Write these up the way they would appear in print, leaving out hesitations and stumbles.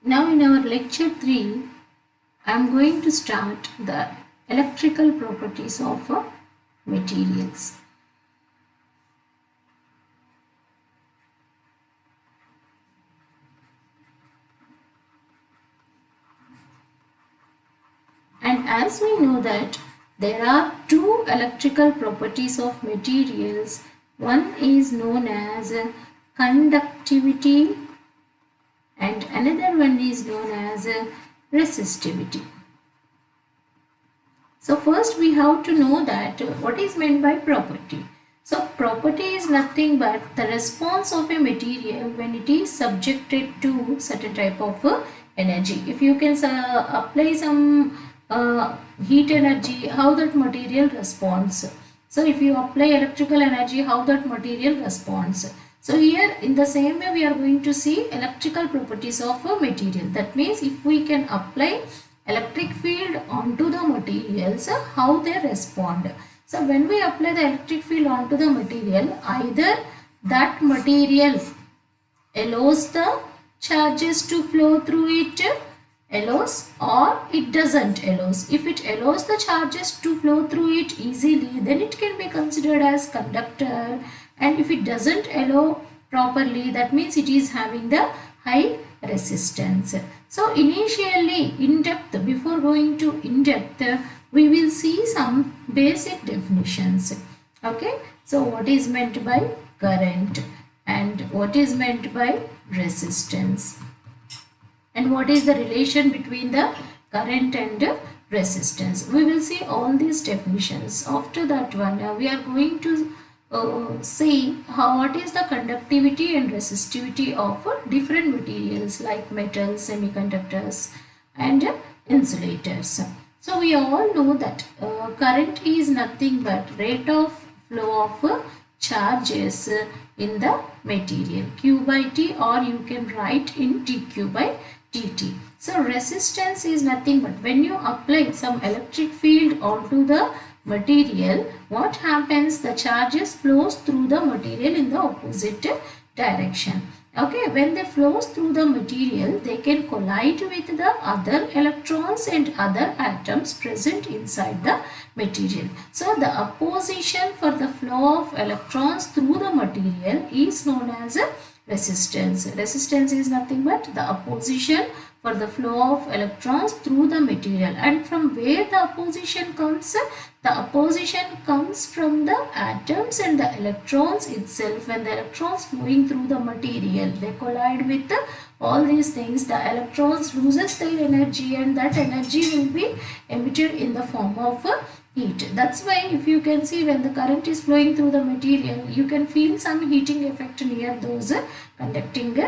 Now in our lecture 3, I am going to start the electrical properties of materials. And as we know that there are two electrical properties of materials. One is known as conductivity and another one is known as resistivity. So first we have to know that what is meant by property. So property is nothing but the response of a material when it is subjected to certain type of energy. If you can apply some heat energy, how that material responds. So if you apply electrical energy, how that material responds. So here in the same way we are going to see electrical properties of a material. That means if we can apply electric field onto the materials, how they respond. So when we apply the electric field onto the material, either that material allows the charges to flow through it, allows, or it doesn't allows. If it allows the charges to flow through it easily, then it can be considered as conductor, and if it doesn't allow properly, that means it is having the high resistance. So initially in depth, before going to in depth, we will see some basic definitions. Okay, so what is meant by current and what is meant by resistance, and what is the relation between the current and resistance. We will see all these definitions. After that one, we are going to see what is the conductivity and resistivity of different materials like metals, semiconductors and insulators. So we all know that current is nothing but rate of flow of charges in the material, Q by T, or you can write in dQ by dt. So resistance is nothing but when you apply some electric field onto the material, what happens? The charges flows through the material in the opposite direction. Okay, when they flows through the material, they can collide with the other electrons and other atoms present inside the material. So the opposition for the flow of electrons through the material is known as a resistance. Resistance is nothing but the opposition for the flow of electrons through the material. And from where the opposition comes? The opposition comes from the atoms and the electrons itself. When the electrons flowing through the material, they collide with all these things, the electrons loses their energy and that energy will be emitted in the form of heat. That's why if you can see when the current is flowing through the material, you can feel some heating effect near those conducting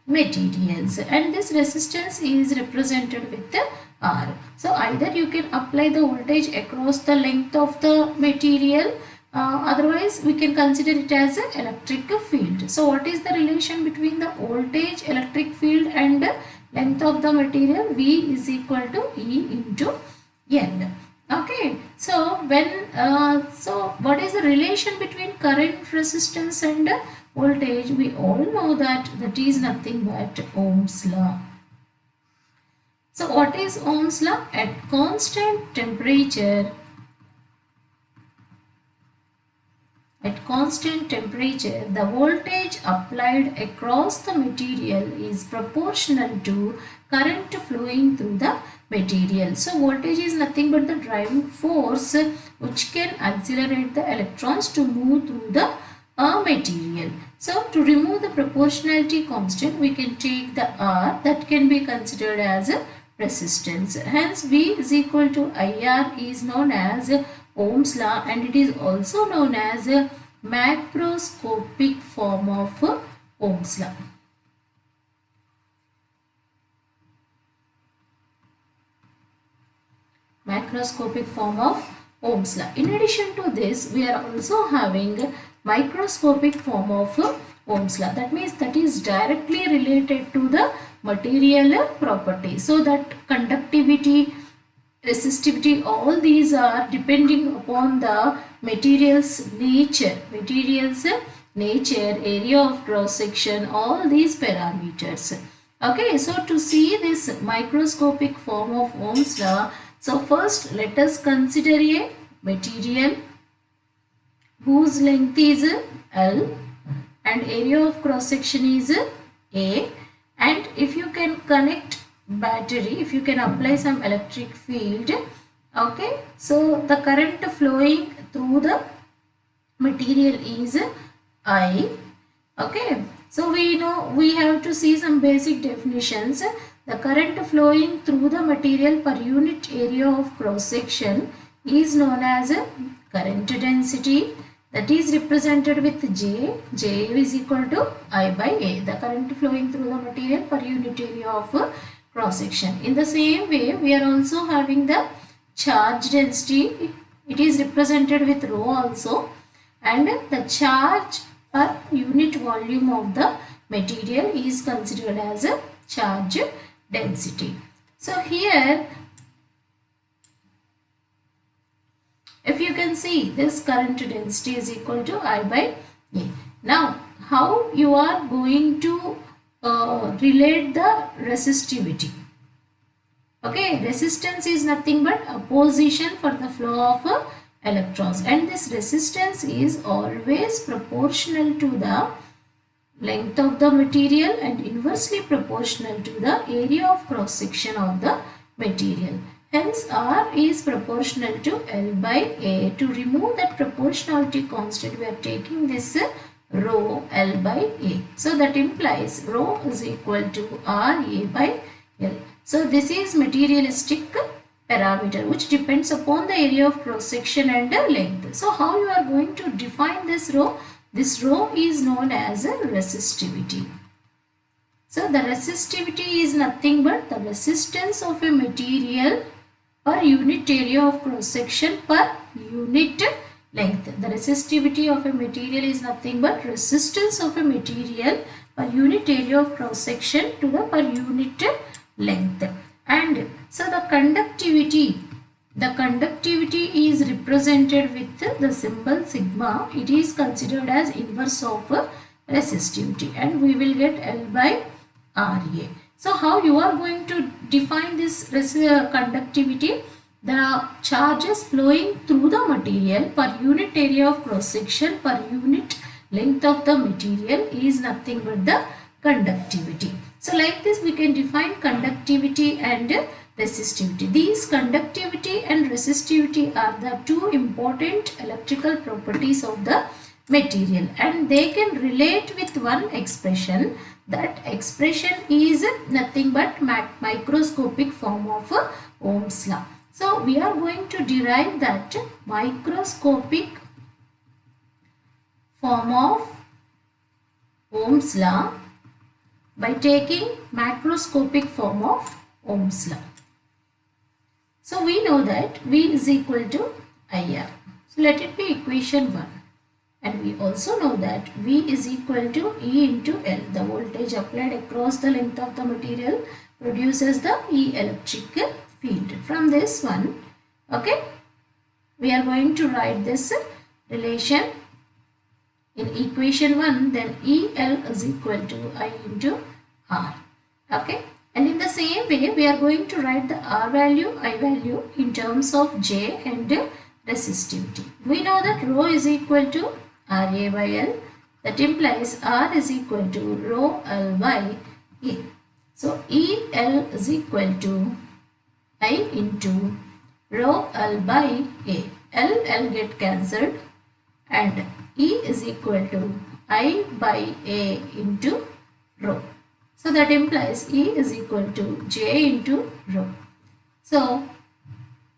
materials, and this resistance is represented with the R. So either you can apply the voltage across the length of the material, otherwise we can consider it as an electric field. So what is the relation between the voltage, electric field and length of the material? V is equal to E into L. Okay, so when what is the relation between current, resistance and voltage? We all know that is nothing but Ohm's law. So what is Ohm's law? At constant temperature, the voltage applied across the material is proportional to current flowing through the material. So voltage is nothing but the driving force which can accelerate the electrons to move through the material. So to remove the proportionality constant, we can take the R, that can be considered as a resistance. Hence V is equal to IR is known as Ohm's law, and it is also known as a macroscopic form of Ohm's law. Macroscopic form of Ohm's law. In addition to this, we are also having microscopic form of Ohm's law. That means that is directly related to the material property. So that conductivity, resistivity, all these are depending upon the material's nature. Area of cross section, all these parameters. Okay, so to see this microscopic form of Ohm's law, so first let us consider a material whose length is L and area of cross section is A, and if you can connect battery, if you can apply some electric field, okay, so the current flowing through the material is I. Okay, so we know we have to see some basic definitions. The current flowing through the material per unit area of cross section is known as current density, that is represented with J. J is equal to I by A, the current flowing through the material per unit area of cross section. In the same way, we are also having the charge density. It is represented with rho also, and the charge per unit volume of the material is considered as a charge density. So here, if you can see, this current density is equal to I by A. Now, how you are going to relate the resistivity? Okay, resistance is nothing but opposition for the flow of electrons, and this resistance is always proportional to the length of the material and inversely proportional to the area of cross section of the material. Hence, R is proportional to L by A. To remove that proportionality constant, we are taking this rho L by A. So, that implies rho is equal to R A by L. So, this is materialistic parameter which depends upon the area of cross section and length. So, how you are going to define this rho? This rho is known as a resistivity. So, the resistivity is nothing but the resistance of a material per unit area of cross section per unit length. The resistivity of a material is nothing but resistance of a material per unit area of cross section to the per unit length. And so the conductivity is represented with the symbol sigma. It is considered as inverse of resistivity, and we will get L by RA. So how you are going to define this conductivity? The charges flowing through the material per unit area of cross section per unit length of the material is nothing but the conductivity. So like this we can define conductivity and resistivity. These conductivity and resistivity are the two important electrical properties of the material, and they can relate with one expression. That expression is nothing but microscopic form of Ohm's law. So we are going to derive that microscopic form of Ohm's law by taking macroscopic form of Ohm's law. So we know that V is equal to IR. So let it be equation 1. And we also know that V is equal to E into L. The voltage applied across the length of the material produces the E electric field. From this one, okay, we are going to write this relation in equation 1. Then EL is equal to I into R. Okay. And in the same way, we are going to write the R value, I value in terms of J and resistivity. We know that rho is equal to RA by L. That implies R is equal to rho L by A. So, EL is equal to I into rho L by A. L get cancelled, and E is equal to I by A into rho. So that implies E is equal to J into rho. So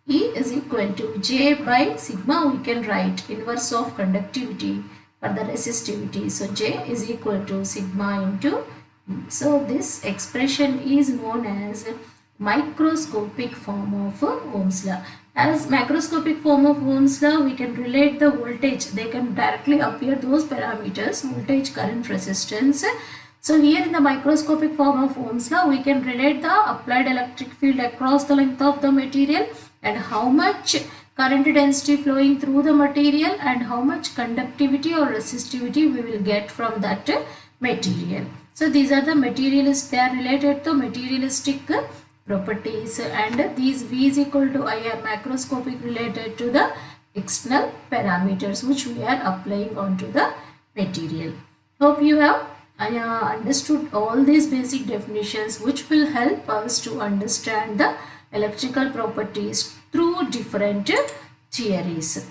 E is equal to J by sigma. We can write inverse of conductivity for the resistivity. So J is equal to sigma into E. So this expression is known as microscopic form of Ohm's law. As macroscopic form of Ohm's law, we can relate the voltage. They can directly appear those parameters: voltage, current, resistance. So here in the microscopic form of Ohm's law, we can relate the applied electric field across the length of the material and how much current density flowing through the material and how much conductivity or resistivity we will get from that material. So these are the materialist, they are related to materialistic properties, and these V is equal to I are macroscopic, related to the external parameters which we are applying onto the material. Hope you have understood all these basic definitions which will help us to understand the electrical properties through different theories.